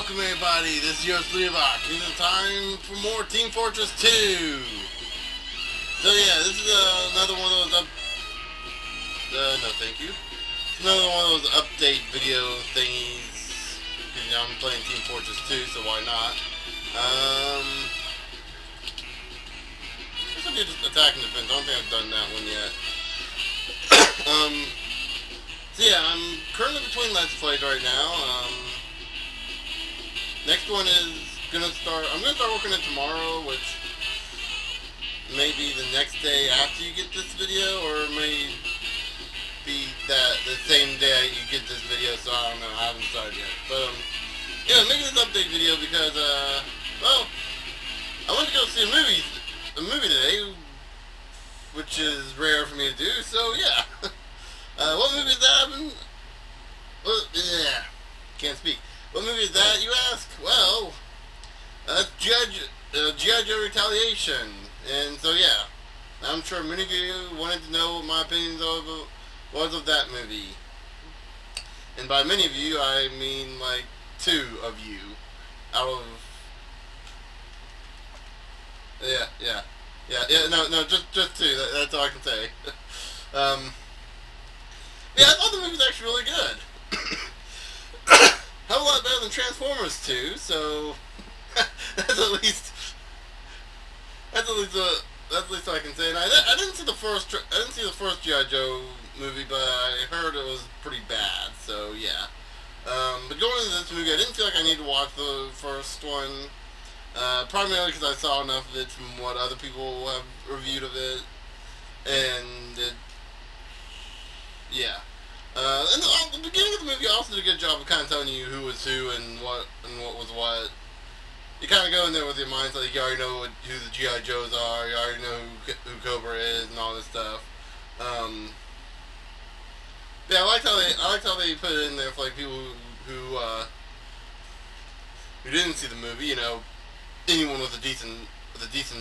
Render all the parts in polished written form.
welcome everybody, this is yours Learvok. It is time for more Team Fortress 2. So yeah, this is another one of those no thank you. It's another one of those update video thingies. You know, I'm playing Team Fortress 2, so why not? I guess I'll do just attack and defense. I don't think I've done that one yet. So yeah, I'm currently between Let's Plays right now. Next one is I'm gonna start working it tomorrow, which may be the next day after you get this video, or may be that the same day you get this video, so I don't know, I haven't decided yet. But yeah, I'm making this update video because well, I went to go see a movie today, which is rare for me to do, so yeah. What movie is that? Can't speak. What movie is that, you ask? Well, that's G.I. Joe Retaliation. And so, yeah, I'm sure many of you wanted to know what my opinions was of that movie. And by many of you, I mean, like, 2 of you out of... no, just 2. That's all I can say. Yeah, I thought the movie was actually really good. Hell of a lot better than Transformers 2, so that's at least what I can say. And I didn't see the first G.I. Joe movie, but I heard it was pretty bad. So yeah. But going into this movie, I didn't feel like I needed to watch the first one, primarily because I saw enough of it from what other people have reviewed of it, and yeah. And the beginning of the movie also did a good job of kind of telling you who was who and what was what. You kind of go in there with your mindset, like you already know who the G.I. Joes are, you already know who Cobra is and all this stuff. Yeah, I liked how they put it in there for like people who didn't see the movie. You know, anyone with a decent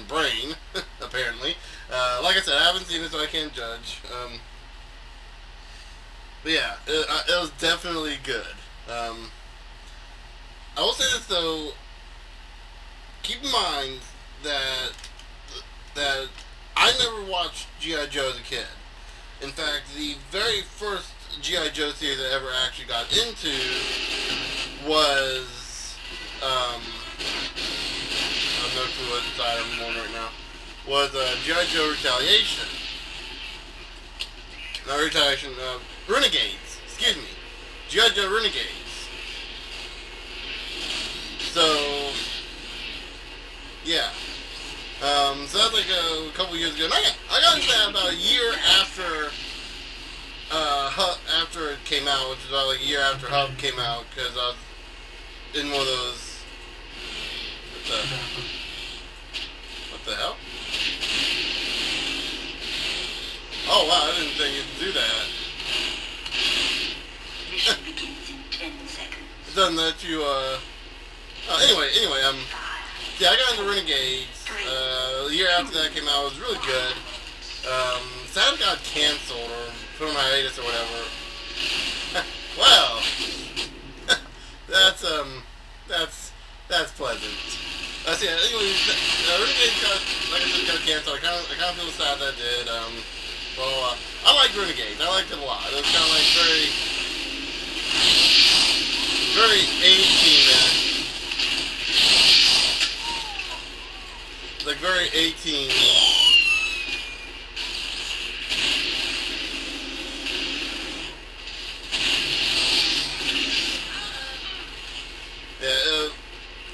brain, apparently. Like I said, I haven't seen it, so I can't judge. But yeah, it was definitely good. I will say this though, keep in mind that I never watched G.I. Joe as a kid. In fact, the very first G.I. Joe series I ever actually got into was, I have no clue what side I'm on right now, was G.I. Joe Retaliation. Not Retaliation, Renegades, excuse me. G.I. Joe Renegades. So, yeah. So that's like a couple years ago. And I got into that about a year after it came out, which was about like a year after Hub came out, because I was in one of those... What the hell? Oh wow, I didn't think you'd do that. Mission begins in 10 seconds. It doesn't let you, anyway, yeah, I got into Renegades. The year after that came out, it was really good. Sad it got canceled, or put on hiatus, or whatever. Well, that's pleasant. Yeah, anyway, Renegades got canceled. I kind of feel sad that it did. Well, I liked Renegades. I liked it a lot. It was kind of like very 18, like very 18. Yeah,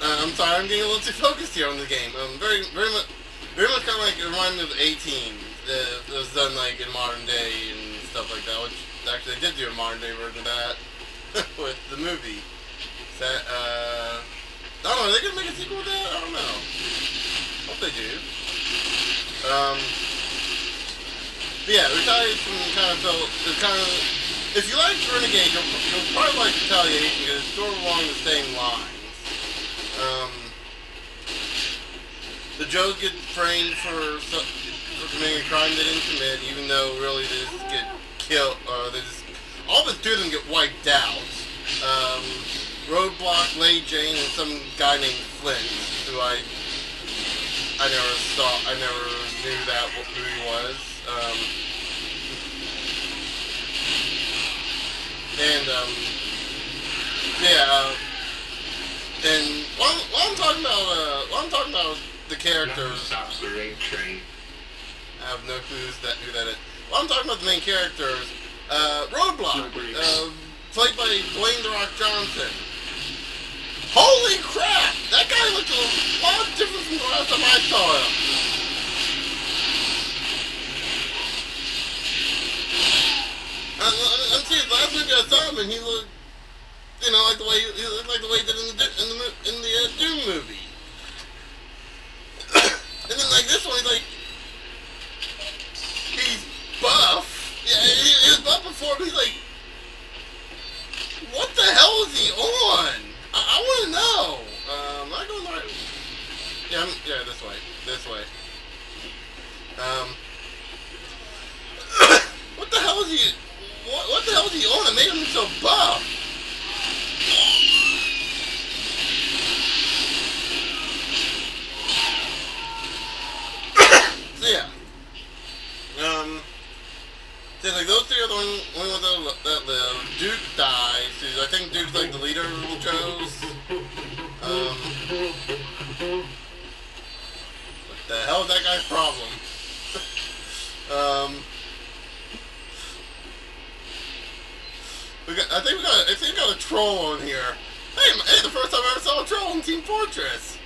I'm sorry, I'm getting a little too focused here on the game. Very much kind of like it reminded me of 18. It was done like in modern day and stuff like that, which actually they did do a modern day version of that with the movie. That, I don't know, are they gonna make a sequel with that? I don't know. Hope they do. But yeah, Retaliation if you like Renegade, you'll probably like Retaliation because it's sort of along the same lines. The Joes get framed for committing a crime they didn't commit, even though really they just get killed, or all but 2 of them get wiped out. Roadblock, Lady Jane, and some guy named Flint, who I never knew that who he was. And while I'm talking about the characters, stops the rape train. I have no clue who that is. While I'm talking about the main characters, Roadblock, played by Dwayne "The Rock" Johnson. Holy crap! That guy looked a lot different from the last time I saw him. I'm serious. Last movie I saw him, and he looked, like the way he looked like the way he did in the Doom movie. And then like this one, he's buff. Yeah, he was buff before, but he's like, what the hell is he on? I want to know. Am I going right? Yeah, this way. This way. What the hell is he? What the hell is he on that made him so buff? So yeah. So like those three are the only ones that live. Duke dies. I think Duke's like the leader of the Joes. What the hell is that guy's problem? I think we got a troll on here. Hey, the first time I ever saw a troll in Team Fortress.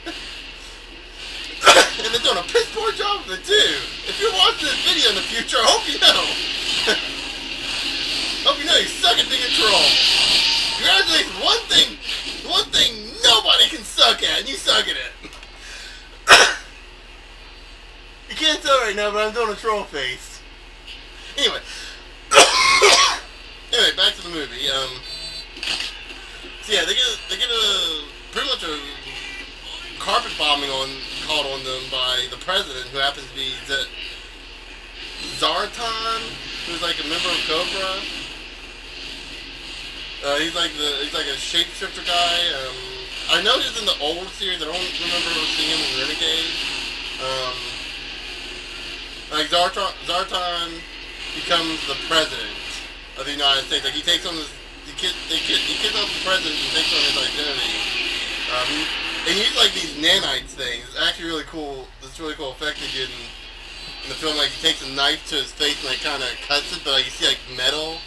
And they're doing a piss poor job of it too. If you're watching this video in the future, I hope you know. Hope you know you suck at being a troll. Congratulations, one thing nobody can suck at, and you suck at it. You can't tell right now, but I'm doing a troll face. Anyway. Anyway, back to the movie. So yeah, they get pretty much a carpet bombing called on them by the president, who happens to be Zartan, who's like a member of Cobra. He's like a shapeshifter guy. I know he's in the old series. I don't remember seeing him in Renegade. Like Zartan becomes the president of the United States. Like he takes on he kidnaps the president and takes on his identity. And he uses like these nanites things. It's actually really cool. This really cool effect they did in the film. Like he takes a knife to his face and like kind of cuts it, but like you see like metal.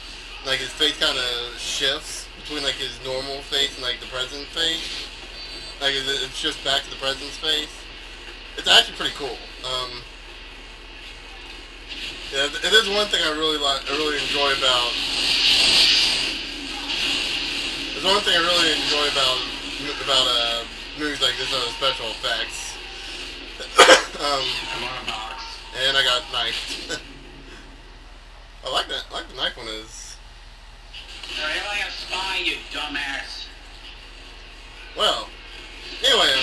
Like his face kind of shifts between like his normal face and like the president's face. Like it shifts back to the president's face. It's actually pretty cool. Yeah, it is one thing I really enjoy about. There's one thing I really enjoy about movies like this, special effects. I'm on a box. And I got knifed. I like that. I like the knife one is. They're really a spy, you dumbass. Well, anyway,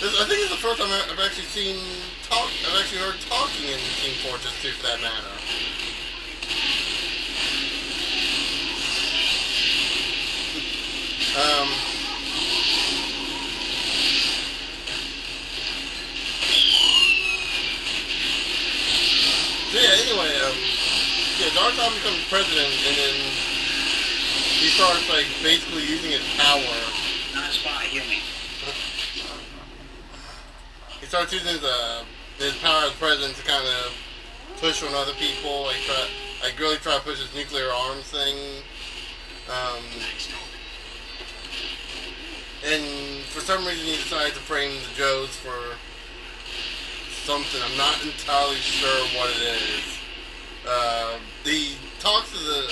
I think it's the first time I've actually seen I've actually heard talking in Team Fortress 2, for that matter. So yeah, anyway, Zartan becomes president, and then he starts like basically using his power. Not a spy, hear me. He starts using his power as president to kind of push on other people, like really try to push his nuclear arms thing. And for some reason he decided to frame the Joes for something. I'm not entirely sure what it is. He talks to the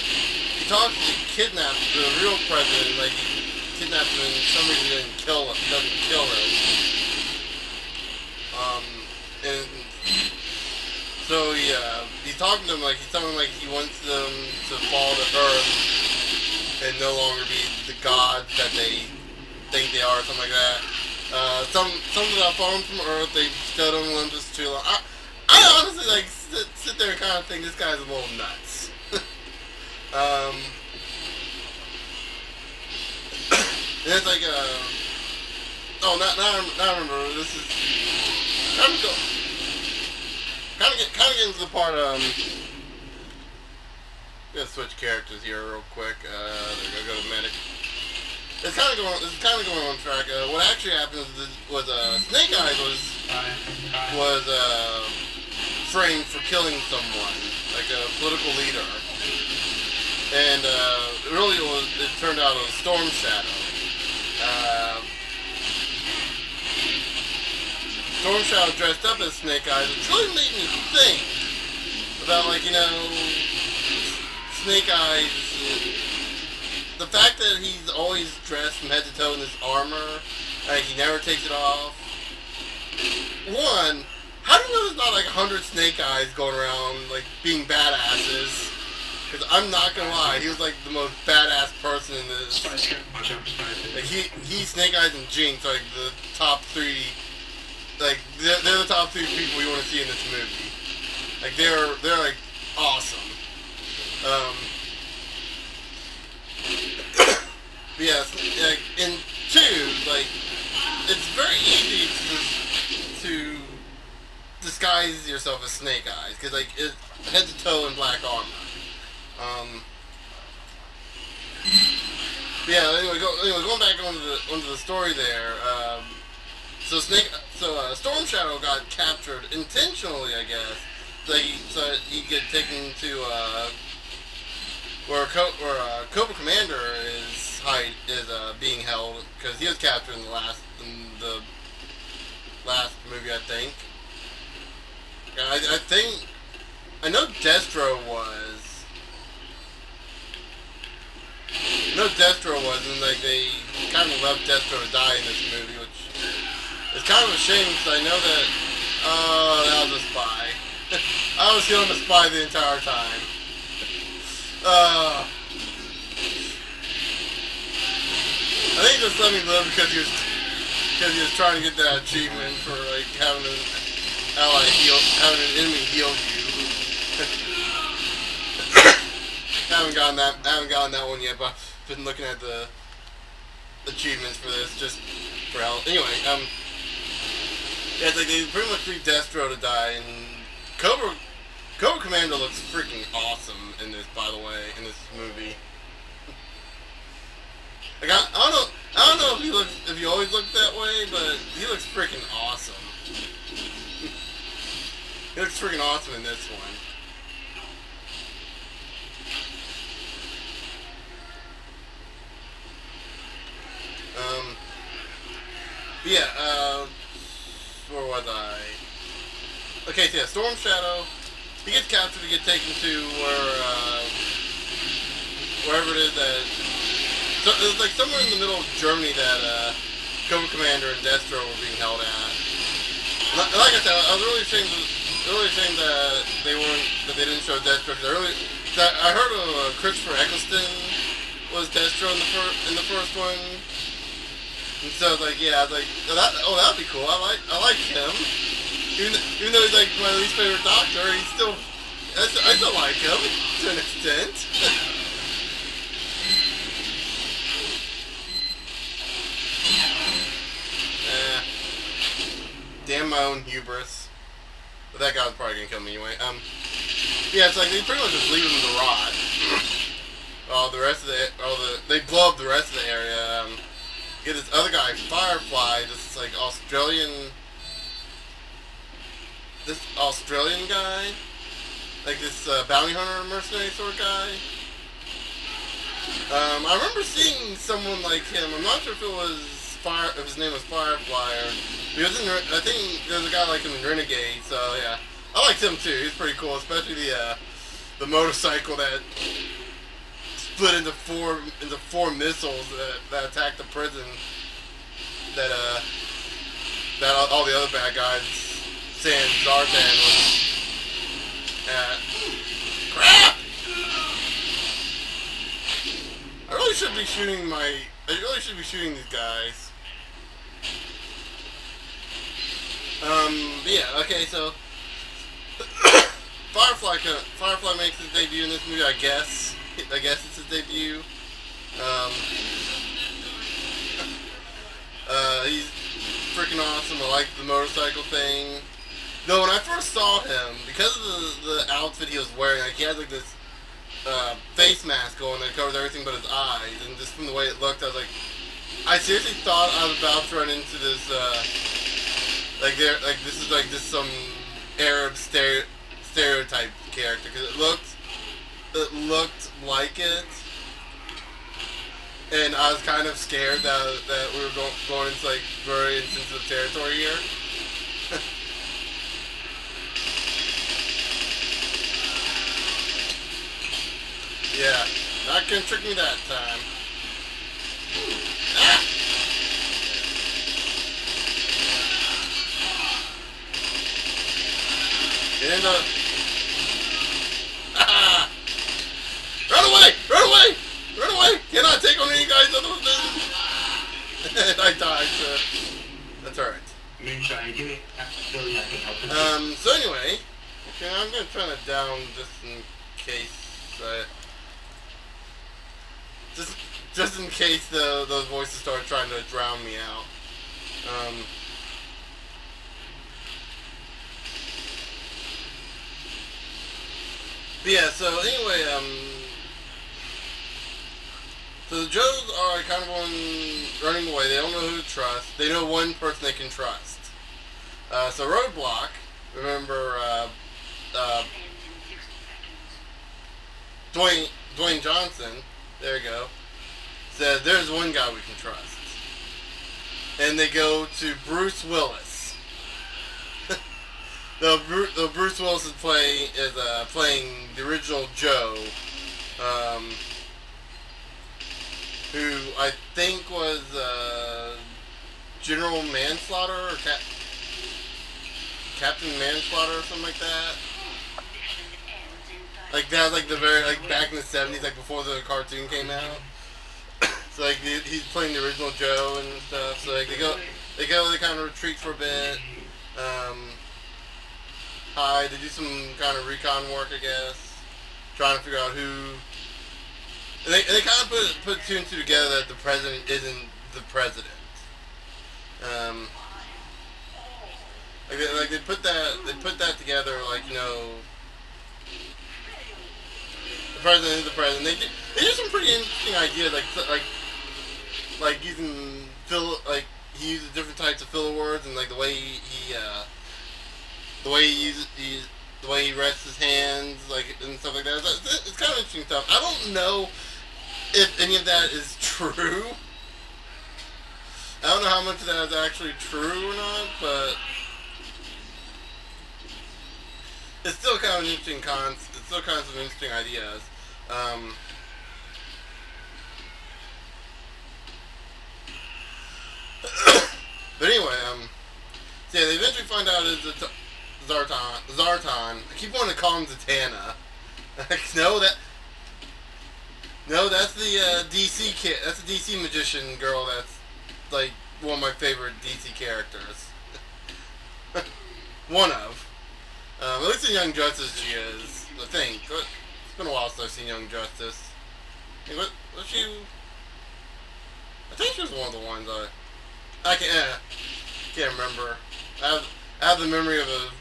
real president, like he kidnaps him and for some reason doesn't kill him. And so he's talking to him like he's telling him like he wants them to fall to Earth and no longer be the gods that they think they are, or something like that. Something that fallen from Earth, they stood on Olympus too long. I honestly like sit there and kind of think this guy's a little nuts. And it's like, oh, now I remember, this is, kind of get into the part, gonna switch characters here real quick, they're gonna go to medic. It's kind of going on track. What actually happened was Snake Eyes was framed for killing someone, like a political leader, and it turned out it was Storm Shadow. Storm Shadow dressed up as Snake Eyes, which really made me think about, like, you know, Snake Eyes. The fact that he's always dressed from head to toe in this armor, like he never takes it off. One, how do you know there's not like 100 Snake Eyes going around like being badasses? Because I'm not gonna lie, he was like the most badass person in this. Like he Snake Eyes and Jinx are like the top three. Like they're the top three people we want to see in this movie. Like they're like awesome. Yes, like in 2, like it's very easy to disguise yourself as Snake Eyes because like it's head to toe in black armor. Yeah. Anyway, going back onto the story there. So Storm Shadow got captured intentionally, I guess. So he get taken to where Cobra Commander is being held because he was captured in the last movie, I think. I know Destro was. And like they kind of left Destro to die in this movie, which is kind of a shame because I know that. Oh, that was a spy. I was feeling a spy the entire time. I think he just let me live because he was trying to get that achievement for like having an ally having an enemy heal you. haven't gotten that one yet, but I've been looking at the achievements for this just for hell. Anyway, yeah, it's like they pretty much leave Destro to die, and Cobra Commander looks freaking awesome in this, by the way, in this movie. Like I don't know if he always looked that way, but he looks freaking awesome. He looks freaking awesome in this one. Yeah, where was I? Okay, so yeah, Storm Shadow. He gets captured to get taken to wherever it is that. So it was like somewhere in the middle of Germany that Cobra Commander and Destro were being held at. Like I said, I was really ashamed that they didn't show Destro. I heard of Christopher Eccleston was Destro in the first one. And so I was like, yeah, that'd be cool. I like him. Even though he's like my least favorite Doctor, I still like him to an extent. Damn my own hubris. But that guy was probably gonna kill me anyway. Yeah, it's like they pretty much just leave him to rot. They blow up the rest of the area. Get this other guy, Firefly, this like Australian guy, like this bounty hunter mercenary sort of guy. I remember seeing someone like him. I'm not sure if his name was Firefly or I think there's a guy like him in Renegade. So yeah, I liked him too. He's pretty cool, especially the motorcycle that split into four missiles that attacked the prison that all the other bad guys saying Zartan was at. Crap! I really should be shooting these guys. But yeah, okay, so Firefly makes his debut in this movie, I guess it's his debut. He's freaking awesome. I like the motorcycle thing. Though when I first saw him, because of the outfit he was wearing, like he had like this face mask on that covers everything but his eyes, and just from the way it looked, I was like, I seriously thought I was about to run into this, this is like just some Arab stereotype character, because it looked like it, and I was kind of scared that we were going into like very insensitive territory here. Yeah, not gonna trick me that time. Ah! Get in the... Ah! Run away! Run away! Run away! Cannot take on any guys other than... I died, so... That's alright. So anyway... Okay, I'm gonna turn it down just in case... Just in case those voices start trying to drown me out. But yeah, so anyway, so the Joes are kind of running away. They don't know who to trust. They know one person they can trust. So Roadblock, remember, Dwayne Johnson, there you go, said there's one guy we can trust. And they go to Bruce Willis. the Bruce Willis is playing the original Joe, who I think was General Manslaughter or Captain Manslaughter or something like that. Like that was like the very back in the 70s, like before the cartoon came out. So like he's playing the original Joe and stuff. So like they kind of retreat for a bit. They do some kind of recon work, I guess, trying to figure out who. And they kind of put two and two together that the president isn't the president. They put that together, like, you know. The president is the president. They do some pretty interesting ideas, like using he uses different types of filler words, and like the way he rests his hands, like, and stuff like that. It's kind of interesting stuff. I don't know if any of that is true. I don't know how much of that is actually true or not, but it's still kind of an interesting it's still kind of some interesting ideas. But anyway, so yeah, they eventually find out it's Zartan. I keep wanting to call him Zatanna. No, that's the DC kid. That's the DC magician girl. That's like one of my favorite DC characters. One of. At least in Young Justice she is, I think. It's been a while since I've seen Young Justice. Hey, was she... I think she was one of the ones I can't remember. I have the memory of a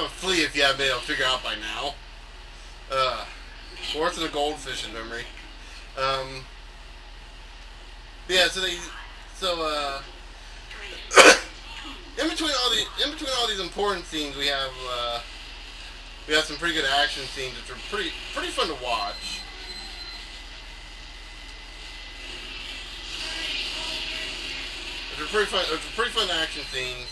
flea, if you haven't been able to figure out by now. Horse and a goldfish in memory. Yeah, in between all these important scenes, we have some pretty good action scenes, which are pretty fun to watch. It's a pretty fun action scenes.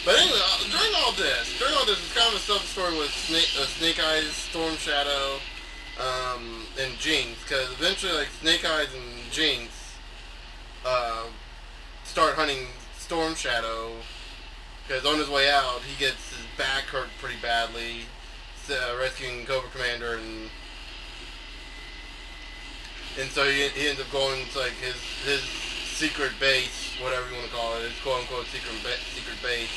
But anyway, during all this, it's kind of a sub-story with Snake Eyes, Storm Shadow, and Jinx, because eventually, like, Snake Eyes and Jinx start hunting Storm Shadow, because on his way out, he gets his back hurt pretty badly, rescuing Cobra Commander, and so he ends up going to, like, his secret base, whatever you want to call it, his quote-unquote secret base,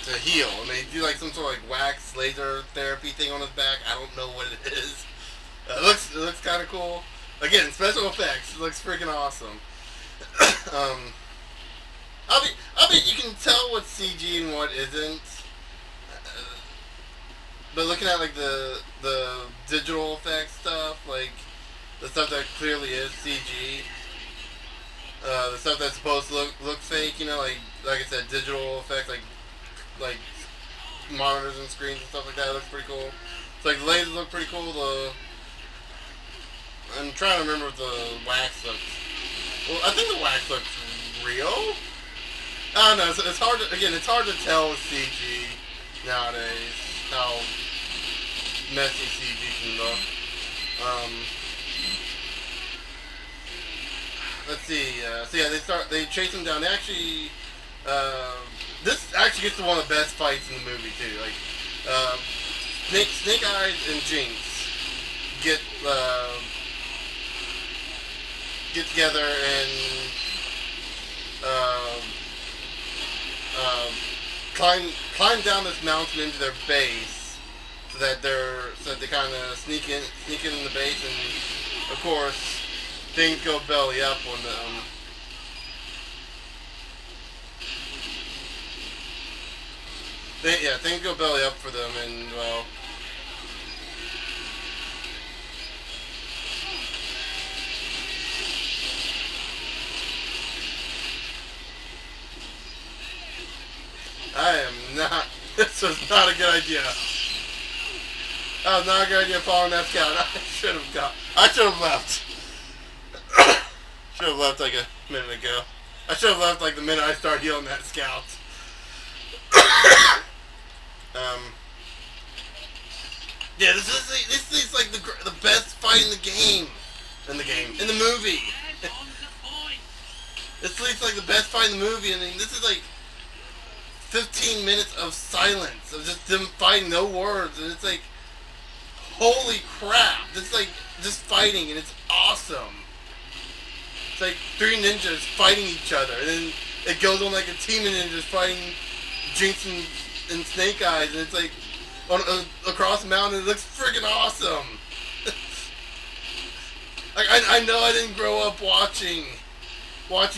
to to heal, and they do like some sort of like wax laser therapy thing on his back. I don't know what it is. It looks kind of cool. Again, special effects. It looks freaking awesome. I mean, you can tell what's CG and what isn't. But looking at like the digital effects stuff, like the stuff that clearly is CG, the stuff that's supposed to look fake, you know, like I said, digital effects, like monitors and screens and stuff like that, looks pretty cool. So like the lasers look pretty cool. I'm trying to remember if the wax looks. Well, I think the wax looks real. I don't know. It's hard to, again, it's hard to tell with CG nowadays how messy CG can look. Let's see. So yeah, they chase him down. They actually, this actually gets to one of the best fights in the movie too. Like, Snake Eyes and Jinx get together and climb down this mountain into their base, so that they kind of sneak in the base, and of course things go belly up on them. Things go belly up for them, and well. I am not. This was not a good idea. That was not a good idea following that scout. I should have left. Should have left like a minute ago. I should have left like the minute I started healing that scout. Yeah, this is like the best fight in the game. In the movie. This is like the best fight in the movie. I mean, this is like 15 minutes of silence, of just them fighting, no words, and it's like, holy crap, it's like, just fighting, and it's awesome. It's like 3 ninjas fighting each other, and then it goes on like a team of ninjas fighting Jinx and Snake Eyes, and it's like, across the mountain, it looks freaking awesome. Like, I know I didn't grow up watching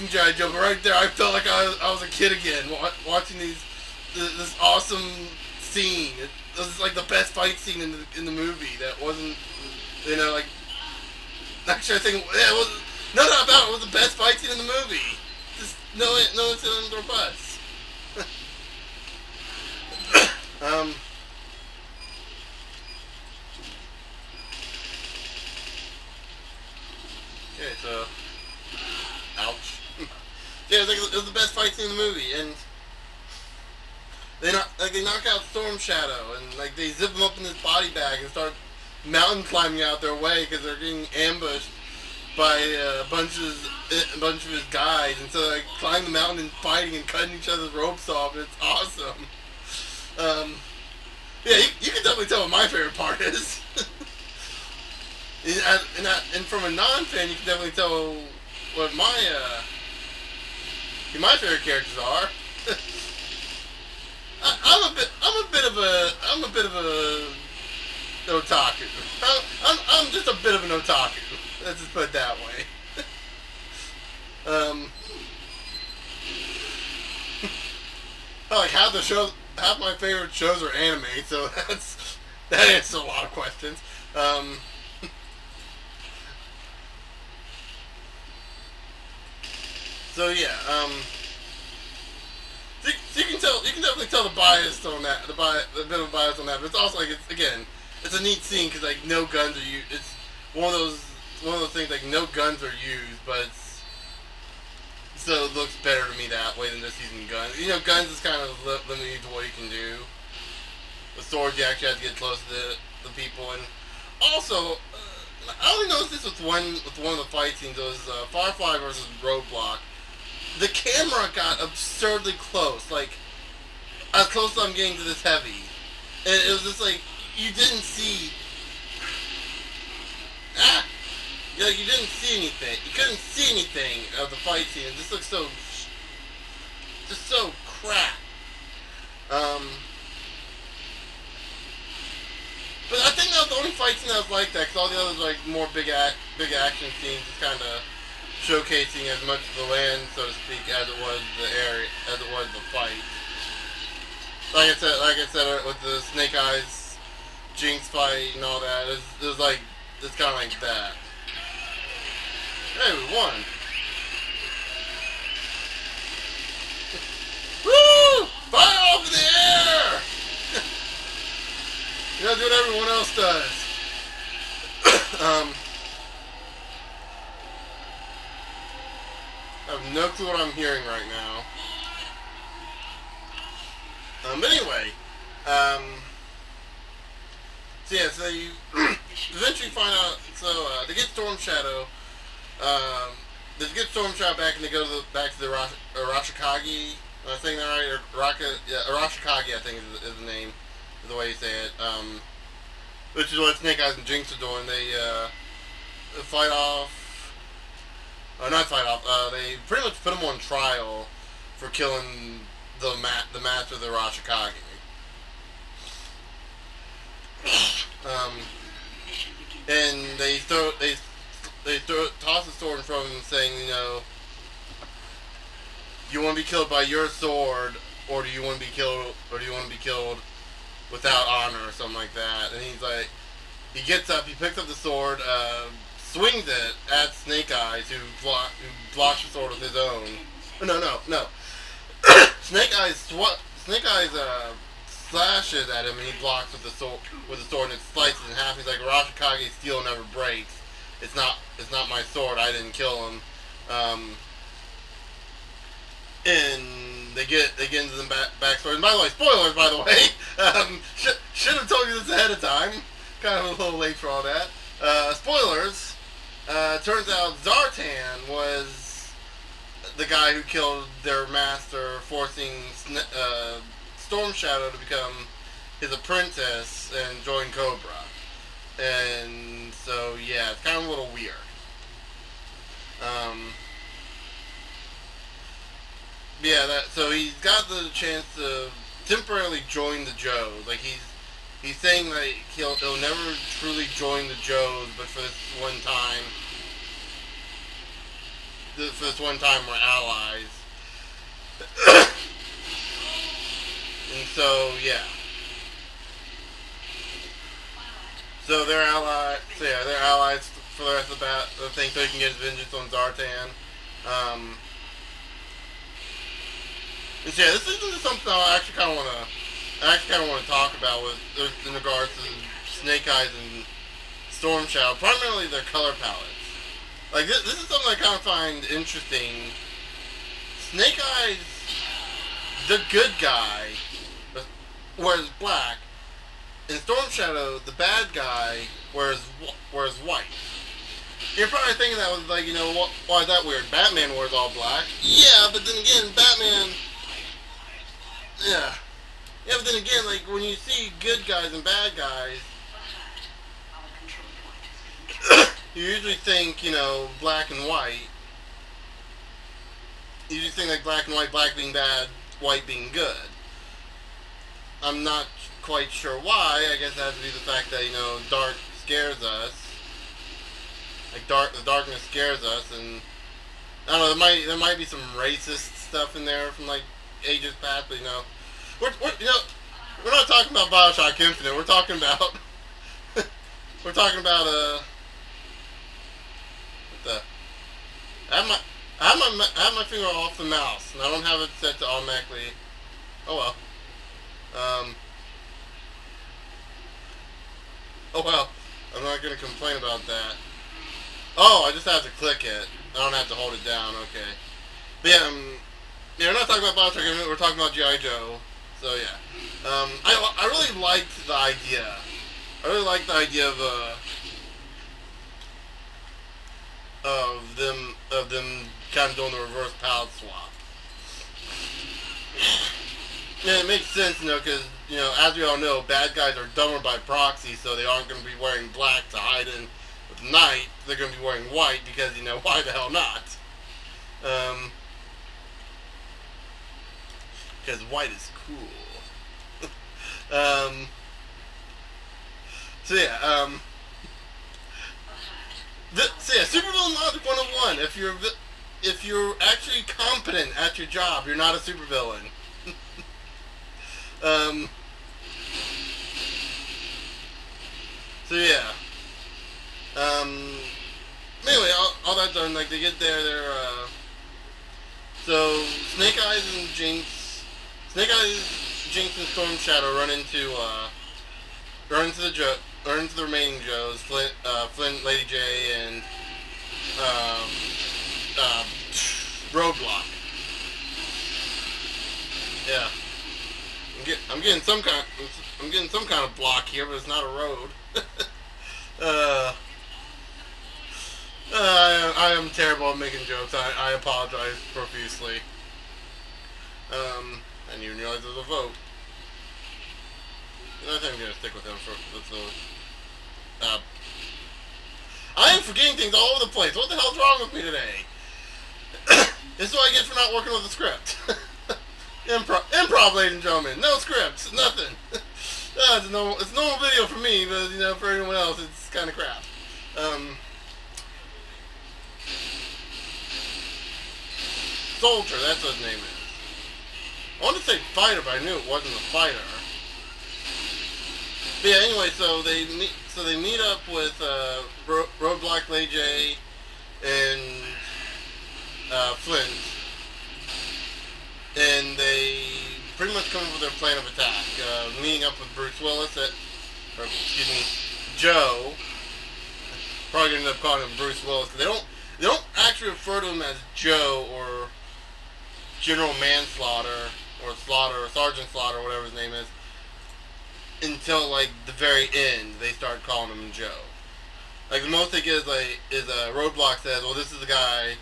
G.I. Joe, but right there, I felt like I was a kid again, watching this awesome scene. It was like the best fight scene in the movie. That wasn't, you know, like, actually I think, yeah, it was, no doubt about it, it was the best fight scene in the movie. Just no incident or bust. Okay, so, ouch. Yeah, it was the best fight scene in the movie, and they knock out Storm Shadow, and like they zip him up in this body bag and start mountain climbing out their way because they're getting ambushed by a bunch of his guys, and so they climb the mountain and fighting and cutting each other's ropes off, and it's awesome. Yeah, you can definitely tell what my favorite part is. And from a non-fan, you can definitely tell what my favorite characters are. I'm a bit of a otaku. I'm just a bit of an otaku. Let's just put it that way. Like half my favorite shows are anime, so that answers a lot of questions. So yeah, so you can definitely tell the bias on that, the bit of a bias on that, but it's also like it's a neat scene because like no guns are used. It's one of those things like no guns are used, but so it looks better to me that way than just using guns. You know, guns is kind of limited to what you can do. With swords, you actually have to get close to the people, and also I only noticed this with one of the fight scenes. It was Firefly versus Roadblock. The camera got absurdly close, like as close as I'm getting to this heavy, and it was just like you didn't see. Yeah, you didn't see anything. You couldn't see anything of the fight scene. It just looked so crap. else like that, because all the others like more big action scenes, just kind of showcasing as much of the land, so to speak, as it was the area, as it was the fight. Like I said, with the Snake Eyes Jinx fight and all that, it's like, it's kind of like that. Hey, we won. Woo! Fire off in the air! You gotta do what everyone else does. I have no clue what I'm hearing right now. Anyway, so yeah, so you eventually find out, so, they get Storm Shadow, they get Storm Shadow back and they go to back to the Arashikage, am I saying that right? Arashikage, I think is the name, is the way you say it, which is what Snake Eyes and Jinx are doing. They, fight off, or not fight off, they pretty much put him on trial for killing the master of the Arashikage. And they toss the sword in front of him, saying, you know, you want to be killed by your sword, or do you want to be killed without honor, or something like that. And he's like, he gets up, he picks up the sword, swings it at Snake Eyes, who blocks the sword with his own. No. Snake Eyes slashes at him, and he blocks with the sword, and it slices in half. He's like, Arashikage's steel never breaks. It's not my sword. I didn't kill him. And they get into the backstory. And by the way, spoilers. By the way, should have told you this ahead of time. Kind of a little late for all that. Spoilers. Turns out Zartan was the guy who killed their master, forcing Storm Shadow to become his apprentice and join Cobra. And so, yeah, it's kind of a little weird. Yeah, so he's got the chance to temporarily join the Joes. Like, he's saying that he'll never truly join the Joes, but for this one time, we're allies. And so, yeah. So they're allies. So yeah, they're allies for the rest of the thing, so he can get his vengeance on Zartan. And so yeah, this isn't something I actually kind of want to talk about in regards to Snake Eyes and Storm Shadow, primarily their color palettes. Like this is something I kind of find interesting. Snake Eyes, the good guy, wears black. In Storm Shadow, the bad guy wears white. You're probably thinking that was like, you know, why is that weird? Batman wears all black. Yeah, but then again, Batman. Yeah. Yeah, but then again, like when you see good guys and bad guys, you usually think, you know, black and white. You just think like black and white, black being bad, white being good. I'm not quite sure why. I guess it has to be the fact that, you know, dark scares us. Like the darkness scares us, and I don't know. There might be some racist stuff in there from like ages past, but you know, we're not talking about BioShock Infinite. We're talking about what the. I have my finger off the mouse, and I don't have it set to automatically. Oh well. Oh well. I'm not gonna complain about that. Oh, I just have to click it. I don't have to hold it down. Okay. But yeah, we're not talking about BioShock Infinite. We're talking about G.I. Joe. So yeah. I really liked the idea. I really liked the idea of them kind of doing the reverse palette swap. Yeah, it makes sense, you know, because, you know, as we all know, bad guys are dumber by proxy, so they aren't going to be wearing black to hide in with night. They're going to be wearing white because, you know, why the hell not? Because white is cool. So yeah, So yeah, supervillain logic 101. If you're actually competent at your job, you're not a supervillain. So yeah. Anyway, all that done, like, they get there, so Snake Eyes, Jinx, and Storm Shadow run into the remaining Joes, Flint, Lady J, and, Roadblock. Yeah. I'm getting some kind of block here, but it's not a road. I am terrible at making jokes. I apologize profusely. I didn't even realize there was a vote. I think I'm gonna stick with him for this vote. I am forgetting things all over the place. What the hell's wrong with me today? This is what I get for not working with a script. Improv, ladies and gentlemen. No scripts. Nothing. It's a normal video for me, but, you know, for anyone else, it's kind of crap. Soldier, that's what his name is. I wanted to say fighter, but I knew it wasn't a fighter. But yeah, anyway, so they meet up with Roadblock, Lady J, and Flint, and they pretty much come up with their plan of attack. Meeting up with Bruce Willis Joe. Probably gonna end up calling him Bruce Willis. They don't actually refer to him as Joe or General Manslaughter or Slaughter or Sergeant Slaughter, whatever his name is, until like the very end. They start calling him Joe. Like, the most they get is Roadblock says, "Well, this is the guy.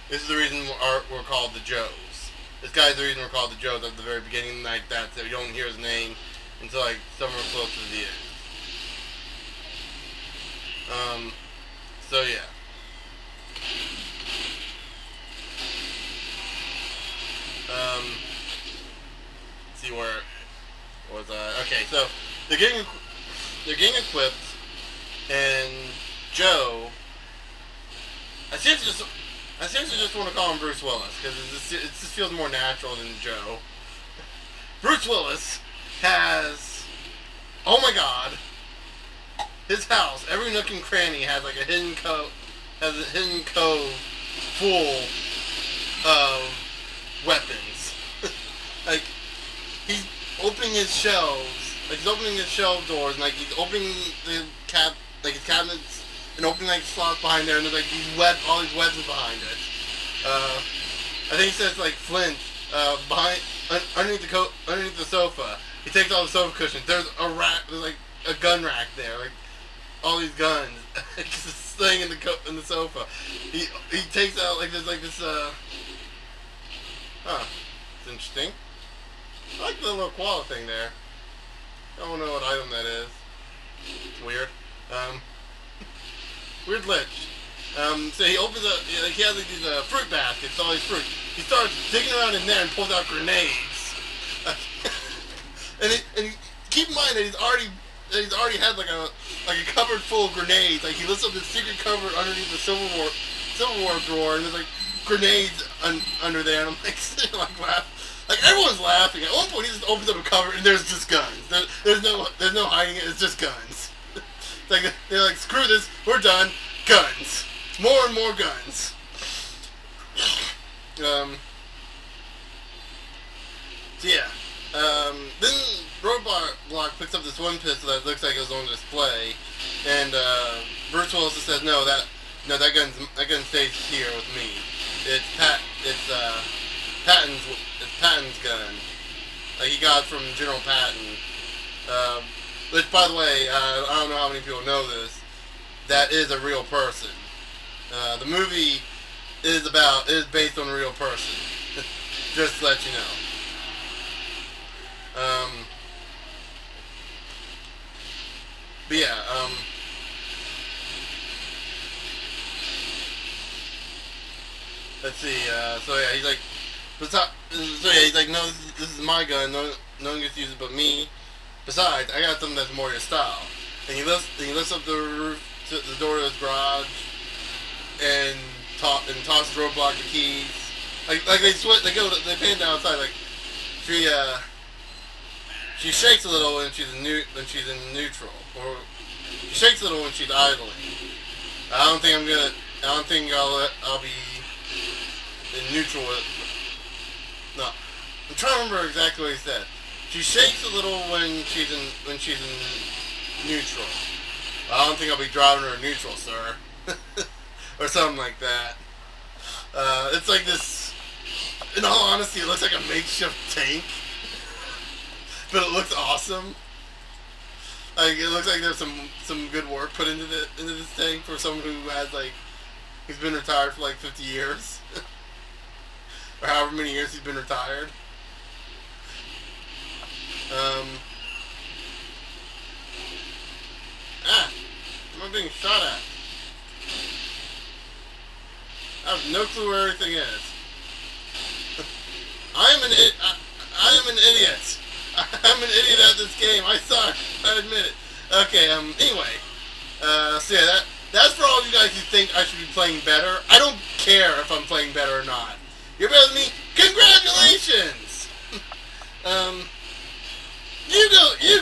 This is the reason we're called the Joes. This guy's the reason we're called the Joes." At the very beginning, like that, so you don't hear his name until like somewhere close to the end. So yeah. Let's see where was okay, so they're getting equipped, and Joe. I seriously just want to call him Bruce Willis because it just feels more natural than Joe. Bruce Willis has, oh my God, his house, every nook and cranny has like a hidden cove full of weapons. Like, he's opening his shelves, like he's opening his shelf doors, and like he's opening his cabinets and opening like slots behind there, and there's like all these weapons behind it. I think he says like Flint underneath the sofa. He takes all the sofa cushions. There's like a gun rack there, like all these guns. Just laying in the sofa. He takes out like this. It's interesting. I like the little koala thing there. I don't know what item that is. It's weird. Weird glitch. So he opens up, like he has like these fruit baskets, all these fruit. He starts digging around in there and pulls out grenades. and keep in mind that he's already had like a cupboard full of grenades. Like, he lifts up this secret cupboard underneath the silverware drawer, and there's like grenades under there. And I'm like sitting like laughing. Like, everyone's laughing. At one point, he just opens up a cupboard and there's just guns. There's no hiding it. It's just guns. It's like, they're like, screw this. We're done. Guns. More and more guns. So yeah. Then Roadblock picks up this one pistol that looks like it was on display, and Bruce Willis says, "No, that gun stays here with me. It's Patton's gun. Like, he got it from General Patton. Which, by the way, I don't know how many people know this. That is a real person. The movie is based on a real person. Just to let you know. But yeah, let's see, so yeah, he's like, no, this is my gun, no one gets to use it but me. Besides, I got something that's more your style. And he lifts up the roof, the door to his garage, and tosses Roadblock the keys. Like they pan down outside. Like she shakes a little when she's in neutral, or she shakes a little when she's idling. I don't think I'll be in neutral with. No, I'm trying to remember exactly what he said. She shakes a little when she's in neutral. I don't think I'll be driving her in neutral, sir, or something like that. It's like this. In all honesty, it looks like a makeshift tank, but it looks awesome. Like it looks like there's some good work put into this tank for someone who has he's been retired for like 50 years, or however many years he's been retired. Am I being shot at? I have no clue where everything is. I am an idiot. I'm an idiot at this game. I suck. I admit it. Okay. Anyway. So yeah, that's for all of you guys who think I should be playing better. I don't care if I'm playing better or not. You're better than me. Congratulations. You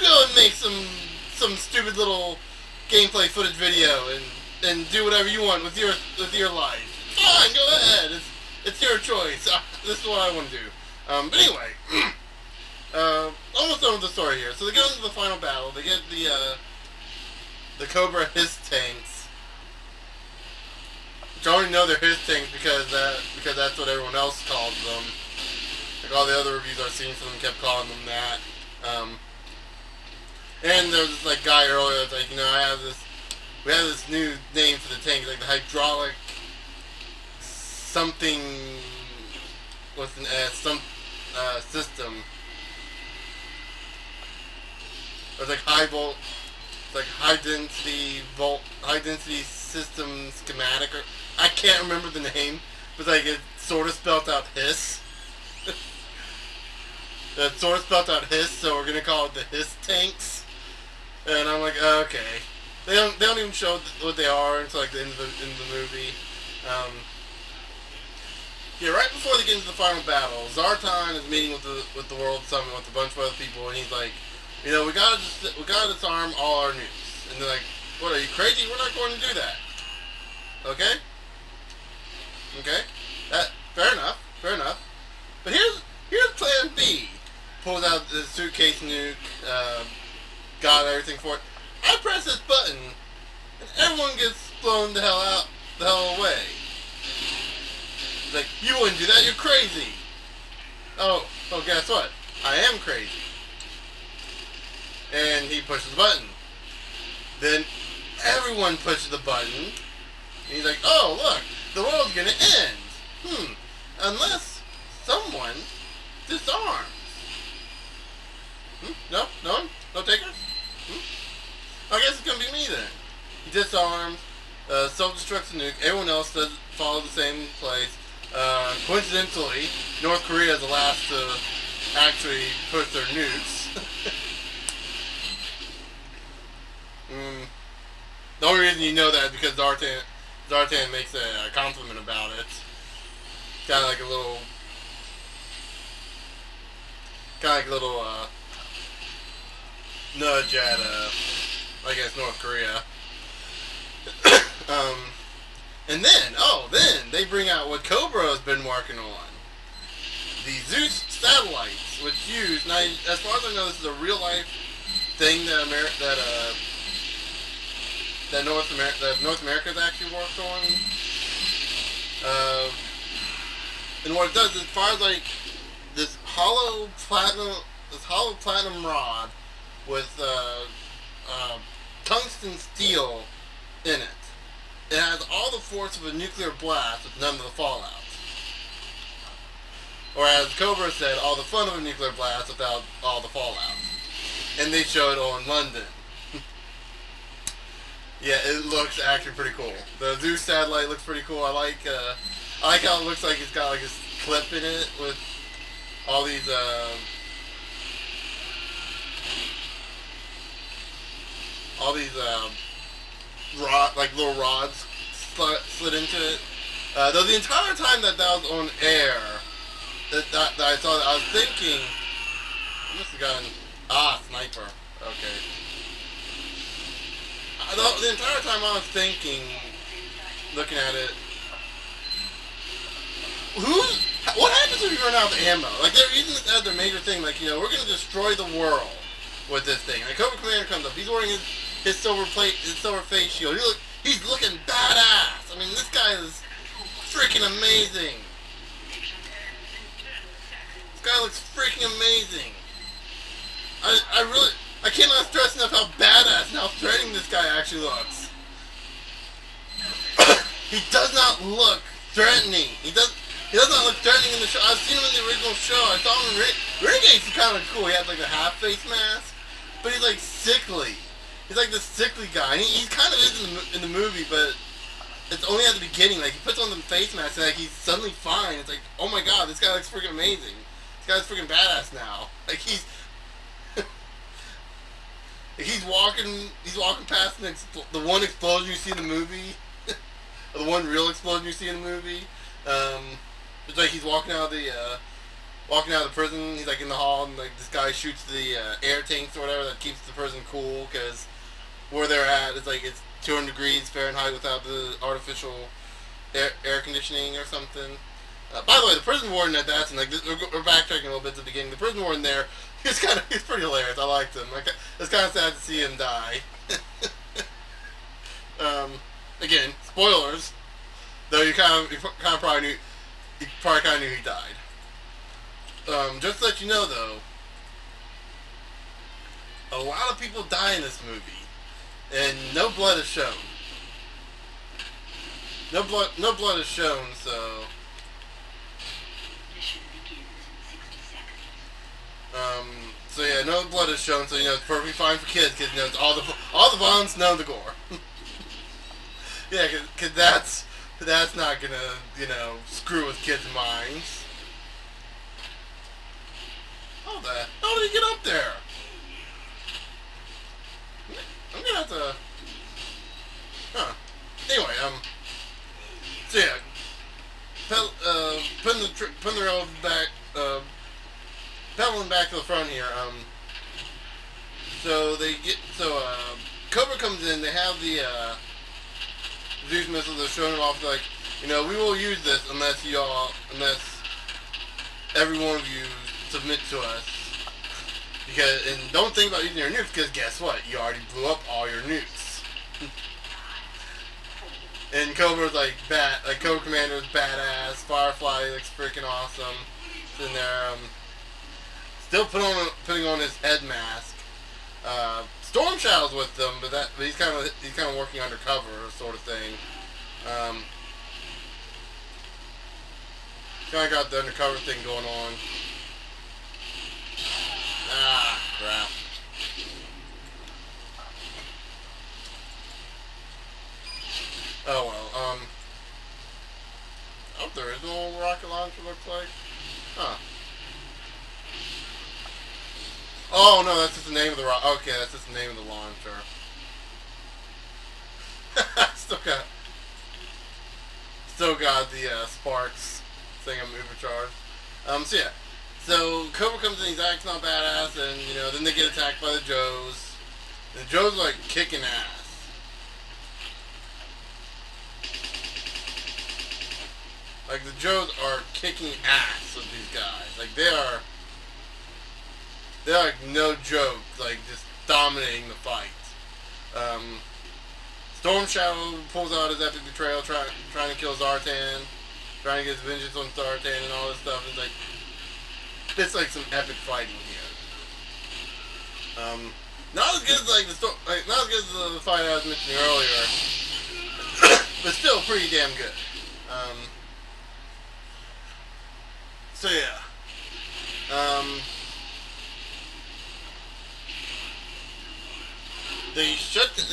go and make some stupid little gameplay footage video and do whatever you want with your life. Fine, go ahead. It's your choice. This is what I want to do. But anyway, almost done with the story here. So they go into the final battle. They get the Cobra Hiss tanks, which I already know they're Hiss tanks because that's what everyone else calls them. Like all the other reviews I've seen from them kept calling them that. And there was this guy earlier that's like, we have this new name for the tank, like the hydraulic something with an S, system. It's like high density system schematic, or I can't remember the name, but it sort of spelled out Hiss. It sort of spelled out Hiss, so we're gonna call it the Hiss tanks. And I'm like, okay. They don't even show what they are until the end of the movie. Yeah, right before they get into the final battle, Zartan is meeting with the World Summit with a bunch of other people, and he's like, we gotta disarm all our nukes. And they're like, what, are you crazy? We're not going to do that. Okay? Okay? Fair enough. But here's plan B. Pulls out the suitcase nuke, got everything for it. I press this button, and everyone gets blown the hell away. It's like, you wouldn't do that, you're crazy. Oh, guess what? I am crazy. And he pushes the button. Then everyone pushes the button. And he's like, oh, look, the world's gonna end. Unless someone disarms. No? No one? No takers? I guess it's gonna be me then. He disarms, self-destructs the nuke. Everyone else does follow the same place. Coincidentally, North Korea is the last to actually push their nukes. The only reason you know that is because Zartan makes a compliment about it. Kind of like a little nudge at, I guess, North Korea. And then they bring out what Cobra has been working on. The Zeus satellites, which use, now, as far as I know, this is a real life thing that North America's actually worked on. And what it does is, as far as this hollow platinum rod with tungsten steel in it. It has all the force of a nuclear blast with none of the fallout. Or as Cobra said, all the fun of a nuclear blast without all the fallout. And they showed on London. Yeah, it looks actually pretty cool. The Zeus satellite looks pretty cool. I like how it looks like it's got this clip in it with all these little rods slid into it. Though the entire time that was on air, that I saw that, I was thinking, I must have gotten, sniper. Okay. The entire time I was thinking, looking at it, what happens if you run out of ammo? Like, they're using this as their major thing, like, you know, we're gonna destroy the world with this thing. Like, Cobra Commander comes up, he's wearing his silver face shield. He's looking badass. I mean, this guy is freaking amazing. This guy looks freaking amazing. I cannot stress enough how badass and how threatening this guy actually looks. He does not look threatening. He does not look threatening in the show. I've seen him in the original show. I saw him in Renegade's kind of cool. He has like a half face mask, but he's like sickly. He's like the sickly guy. And he kind of is in the movie, but it's only at the beginning. Like, he puts on the face mask and like he's suddenly fine. It's like, oh my god, this guy looks freaking amazing. This guy's freaking badass now. Like, he's walking past the one explosion you see in the movie, or the one real explosion you see in the movie. It's like he's walking out of the prison. He's like in the hall, and like this guy shoots the air tanks or whatever that keeps the prison cool, because where they're at is like it's 200 degrees Fahrenheit without the artificial air conditioning or something. By the way, the prison warden at that, and like we're backtracking a little bit to the beginning. The prison warden there, he's pretty hilarious. I liked him. Like, it's kind of sad to see him die. Again, spoilers. Though you probably knew he died. Just to let you know, though, a lot of people die in this movie, and no blood is shown. No blood is shown, so. So yeah, no blood is shown, so you know it's perfectly fine for kids, because you know it's all the violence, none of the gore. Yeah, because that's not gonna, you know, screw with kids' minds. How did he get up there? I'm gonna have to. Anyway, so yeah, putting the road back, pedaling back to the front here. Cobra comes in. They have the Zeus missiles. They're showing it off like, you know, we will use this unless every one of you submit to us. And don't think about using your nukes, because guess what? You already blew up all your nukes. And Cobra's like Cobra Commander's badass. Firefly looks freaking awesome. Sitting there, still putting on his head mask. Storm Shadow's with them, but he's kind of working undercover, sort of thing. Kind of got the undercover thing going on. Ah, crap. Oh well. Oh, there is no rocket launcher, looks like. Huh. Oh no, that's just the name of the okay, that's just the name of the launcher. Still got the Sparks thing I'm overcharged. So yeah. So Cobra comes in, he's acting all badass, and you know, then they get attacked by the Joes. And the Joes are like kicking ass. Like, the Joes are kicking ass with these guys. Like, they're like no joke, like just dominating the fight. Storm Shadow pulls out his epic betrayal, trying to kill Zartan, trying to get his vengeance on Zartan and all this stuff. It's like some epic fighting here. Not as good as not as good as the fight I was mentioning earlier, but still pretty damn good. So yeah. They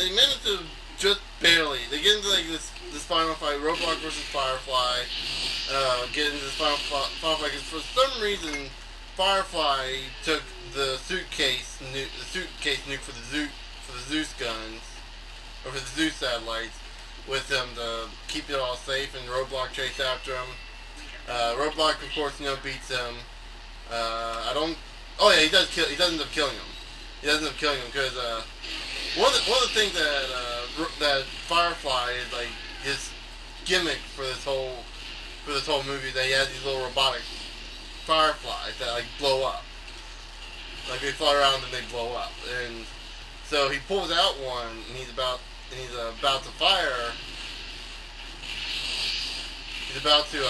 managed to just barely. They get into like this final fight, Learvok versus Firefly. Get into this final fight because for some reason Firefly took the suitcase nuke for the Zeus guns, or for the Zeus satellites, with him to keep it all safe, and Roadblock chased after him. Roadblock, of course, beats him. I don't. Oh yeah, he does kill. He does end up killing him. He does end up killing him because one of the things that Firefly is like his gimmick for this whole movie, that he has these little robotic fireflies that like blow up. Like they fly around and they blow up, and so he pulls out one and he's about to fire. He's about to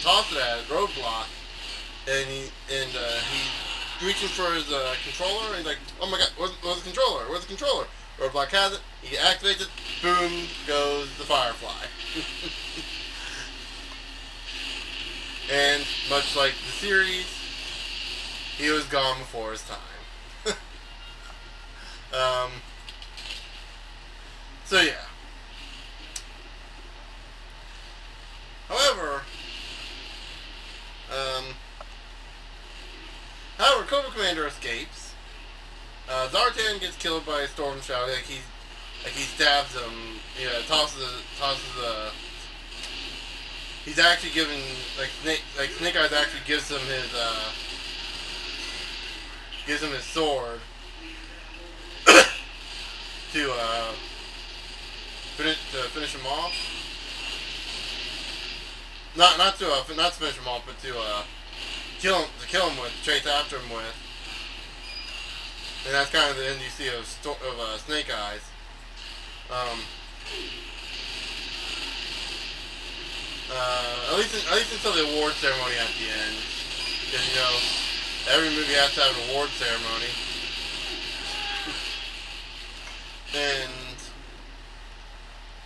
toss it at Roadblock, and he's reaching for his controller, and he's like, "Oh my God, where's the controller? Where's the controller?" Roadblock has it. He activates it. Boom goes the Firefly. And much like the series, he was gone before his time. So yeah. However, Cobra Commander escapes. Zartan gets killed by a storm shadow. Like he stabs him. Yeah, tosses. He's actually given Snake Eyes actually gives him his sword to finish him off. Not to finish him off, but to kill him with, chase after him with. And that's kind of the end you see of Snake Eyes. At least until the award ceremony at the end, because every movie has to have an award ceremony. And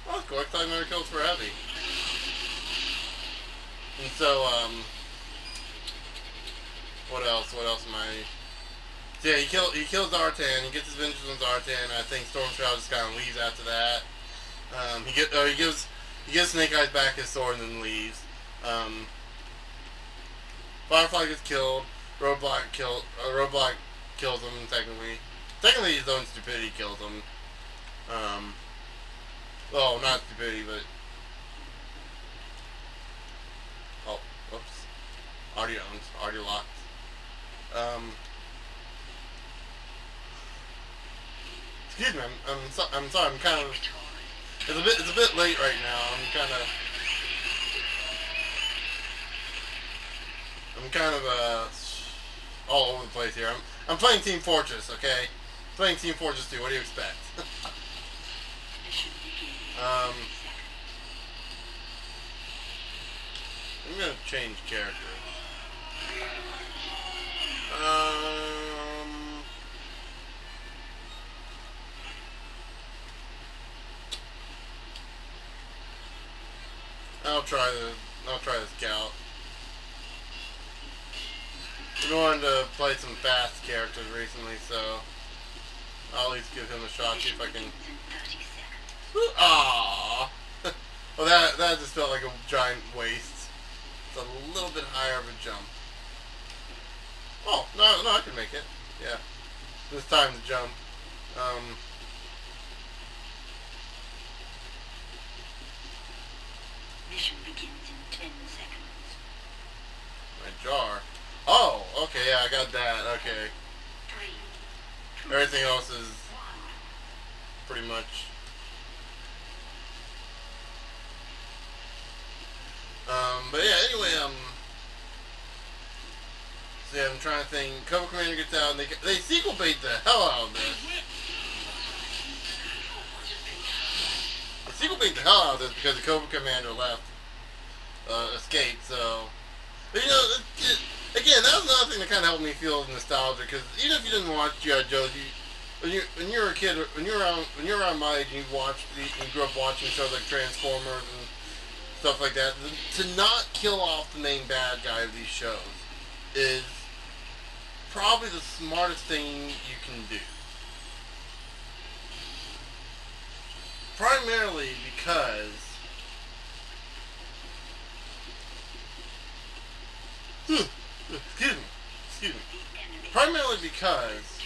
that's cool. Exciting Murder Kills for Heavy. And so what else am I? So yeah, he kills Zartan. He gets his vengeance on Zartan. I think Storm Shroud just kind of leaves after that. He gives Snake Eyes back his sword and then leaves. Firefly gets killed. Roadblock kills him. Technically, his own stupidity kills him. Well, not stupidity, but whoops, audio locked. Excuse me. I'm sorry. I'm kind of. It's a bit late right now. I'm kind of all over the place here. I'm playing Team Fortress, okay? Playing Team Fortress 2. What do you expect? I'm gonna change characters. I'll try the scout. I've been wanting to play some fast characters recently, so I'll at least give him a shot, see if I can. Aww. Well, that just felt like a giant waste. It's a little bit higher of a jump. Oh, no, I can make it. Yeah. It's time to jump. Mission begins in 10 seconds. My jar. Oh, okay, yeah, I got that. Okay. 3, Everything else is pretty much. But yeah, anyway, so yeah, I'm trying to think. Cobra Commander gets out, and they sequel bait the hell out of this. They sequel bait the hell out of this because the Cobra Commander left, escaped. So, but again, that was another thing that kind of helped me feel nostalgia, because even if you didn't watch G.I. Joe, when you were a kid, when you were around my age, and you grew up watching shows like Transformers and stuff like that, to not kill off the main bad guy of these shows is probably the smartest thing you can do. Primarily because excuse me. Primarily because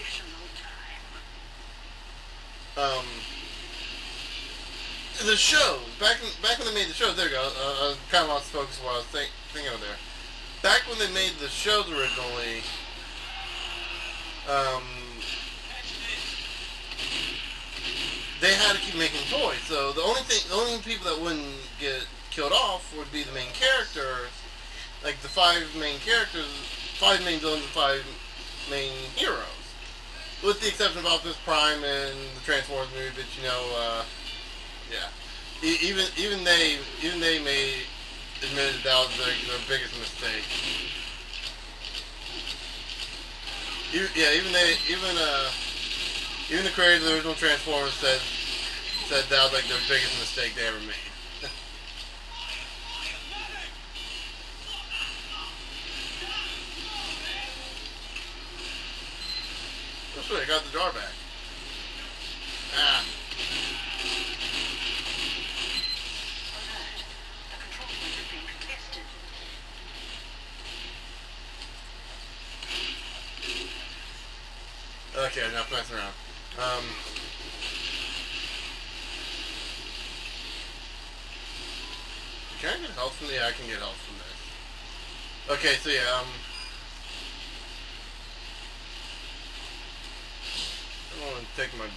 the show, back when they made the show, there you go. I kind of lost focus while I was thinking over there. Back when they made the shows originally, they had to keep making toys. So the only people that wouldn't get killed off would be the main characters, like the 5 main characters, 5 main villains, and 5 main heroes, with the exception of Optimus Prime and the Transformers movie. But you know, yeah, even they admitted that was their biggest mistake. Even the creators of the original Transformers said that was like their biggest mistake they ever made. Oh sweet, I got the jar back. Ah. Okay, enough messing around. Can I get help from this? Yeah, I can get help from this. Okay, so yeah, I want to take my...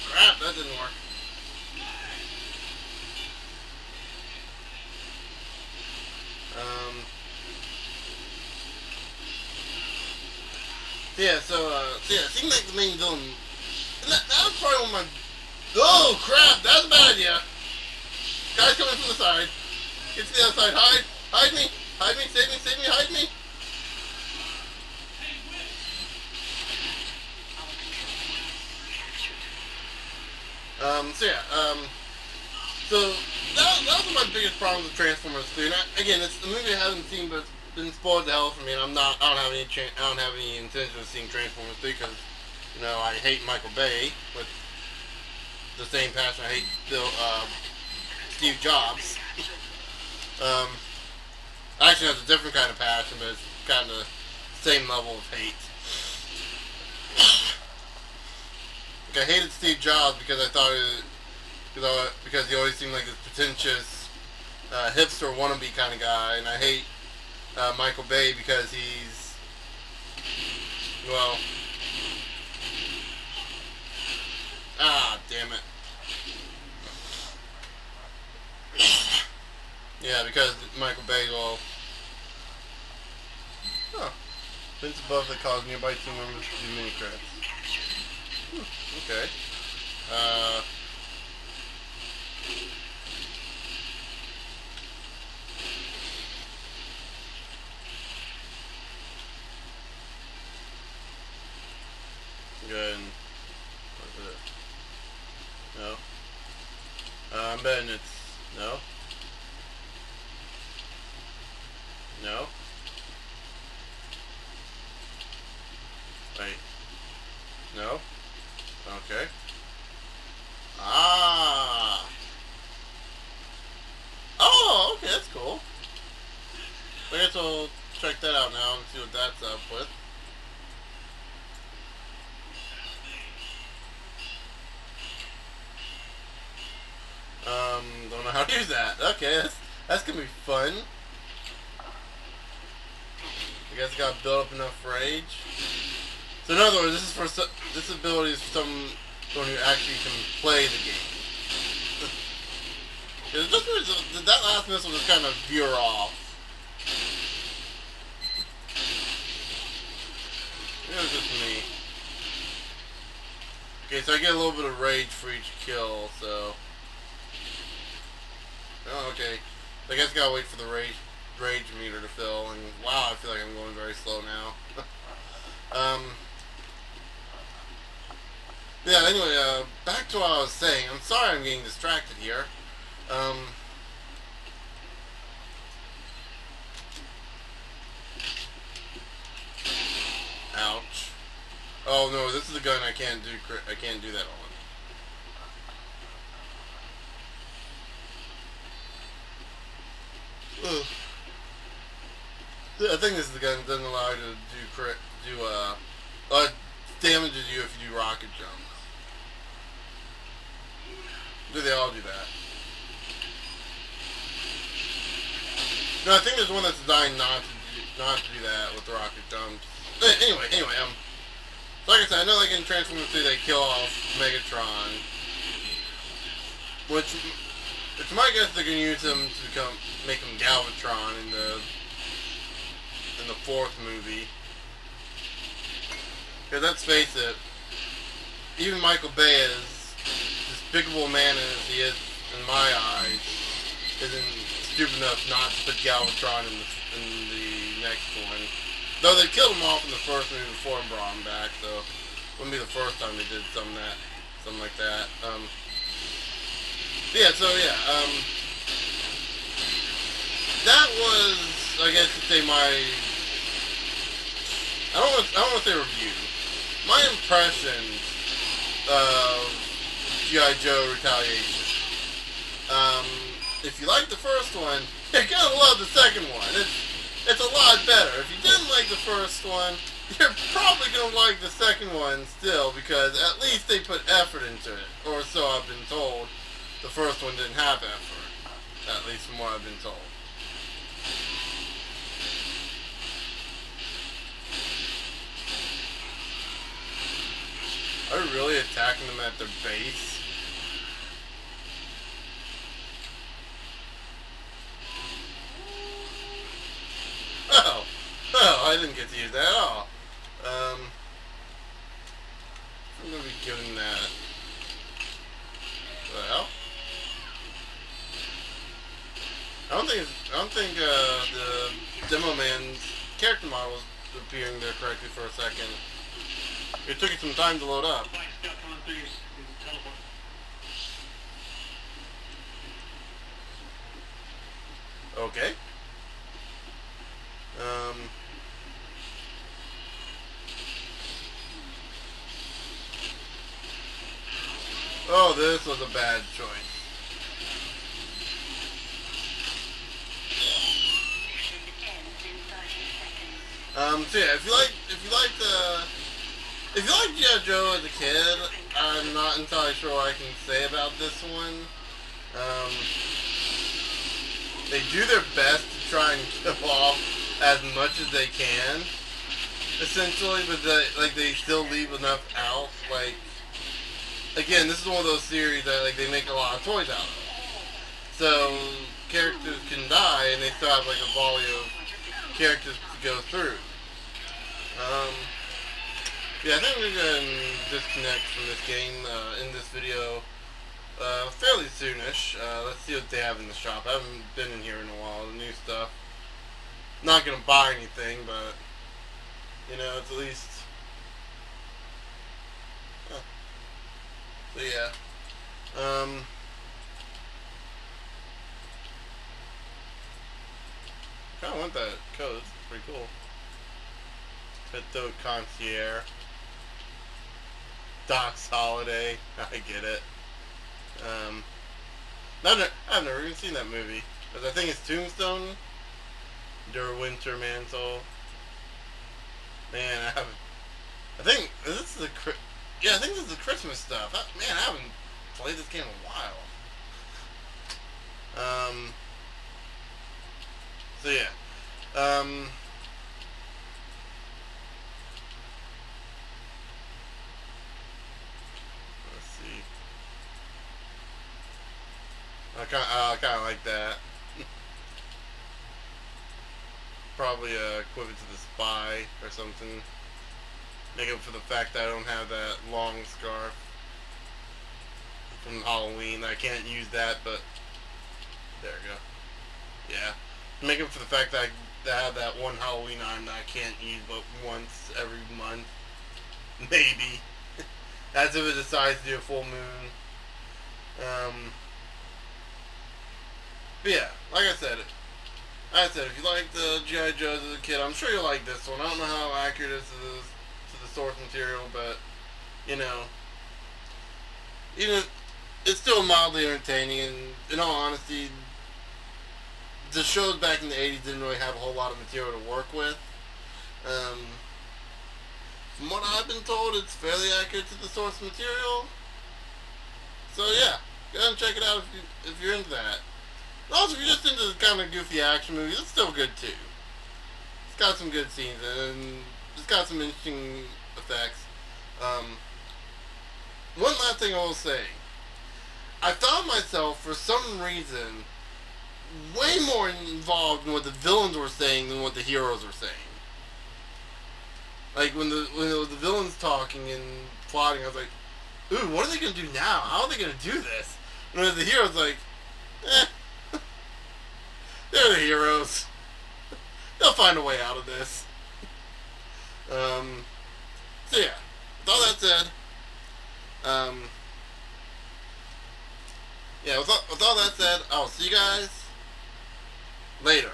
Crap, that didn't work. Yeah, it seemed like the main villain. And that was probably one of my. Oh crap! That was a bad idea. Guys coming from the side. Get to the other side. Hide! Hide me! Hide me! Save me! Save me! Hide me! So that was one of my biggest problems with Transformers 3. And again, it's a movie I haven't seen, but it's been spoiled to hell for me. And I don't have any intention of seeing Transformers 3 because, you know, I hate Michael Bay with the same passion I hate Steve Jobs. Actually, has a different kind of passion, but it's kind of the same level of hate. Like, I hated Steve Jobs because I thought because he always seemed like this pretentious hipster wannabe kind of guy, and I hate Michael Bay because he's, well, damn it. Yeah, because Michael Bay, well, Vince above that caused nearby team members to do mini credits. Okay. Good. What is it? No. I'm betting it's no. No. Wait. No. Okay. Ah. Oh, okay, that's cool. I guess we'll check that out now and see what that's up with. Don't know how to use that. Okay, that's gonna be fun. I guess I gotta build up enough rage. So in other words, this ability is for someone who actually can play the game. That last missile just kind of veer off. It was just me. Okay, so I get a little bit of rage for each kill, so... Oh, okay. I guess I gotta wait for the rage meter to fill, and wow, I feel like I'm going very slow now. Yeah, anyway, back to what I was saying. I'm sorry I'm getting distracted here. Ouch. Oh no, this is a gun I can't do that on. Ugh. I think this is the gun that doesn't allow you to damages you if you do rocket jumps. Do they all do that? No, I think there's one that's designed not to do that with the rocket jumps. Anyway, so like I said, I know like in Transformers 3 they kill off Megatron, which it's my guess they're gonna use him to make him Galvatron in the fourth movie. Because let's face it, even Michael Bay, as despicable a man as he is in my eyes, isn't stupid enough not to put Galvatron in the next one. Though they killed him off in the first movie before and brought him back, so it wouldn't be the first time they did something like that. That was, I guess you'd say, I don't want to say review. My impressions of G.I. Joe Retaliation. If you like the first one, you're gonna love the second one. It's a lot better. If you didn't like the first one, you're probably gonna like the second one still, because at least they put effort into it. Or so I've been told. The first one didn't have effort. At least from what I've been told. Are we really attacking them at their base? Oh, I didn't get to use that at all. I'm gonna be giving that. Well, I don't think the Demo Man's character model was appearing there correctly for a second. It took it some time to load up. Okay. Oh, this was a bad choice. So yeah, if you like G.I. Joe as a kid, I'm not entirely sure what I can say about this one. They do their best to try and kill off as much as they can, essentially, but they still leave enough out. Like, again, this is one of those series that they make a lot of toys out of. So characters can die, and they still have a volley of characters to go through. Yeah, I think we're going to disconnect from this game in this video fairly soonish. Let's see what they have in the shop. I haven't been in here in a while. The new stuff. Not going to buy anything, but it's at least. So yeah. I kind of want that code. It's pretty cool. Crypto Concierge. Doc's Holiday. I get it. I've never even seen that movie. But I think it's Tombstone. Der Winter Mantle. Man, I haven't. I think this is I think this is the Christmas stuff. Man, I haven't played this game in a while. So yeah. Let's see. I kind of like that. Probably equivalent to the Spy or something. Make up for the fact that I don't have that long scarf from Halloween. I can't use that, but there we go. Yeah. Make up for the fact that I have that one Halloween item that I can't use but once every month. Maybe. As if it decides to do a full moon. But yeah, like I said, if you like the G.I. Joes as a kid, I'm sure you'll like this one. I don't know how accurate this is to the source material, but, it's still mildly entertaining, and in all honesty, the shows back in the 80s didn't really have a whole lot of material to work with. From what I've been told, it's fairly accurate to the source material. So yeah, go ahead and check it out if you're into that. And also, if you're just into the kind of goofy action movies, it's still good too. It's got some good scenes and it's got some interesting effects. One last thing I will say. I found myself, for some reason, way more involved in what the villains were saying than what the heroes were saying. Like, when it was the villains talking and plotting, I was like, ooh, what are they going to do now? How are they going to do this? And then the heroes like, they're the heroes. They'll find a way out of this. So yeah, with all that said, yeah, with all that said, I'll see you guys later.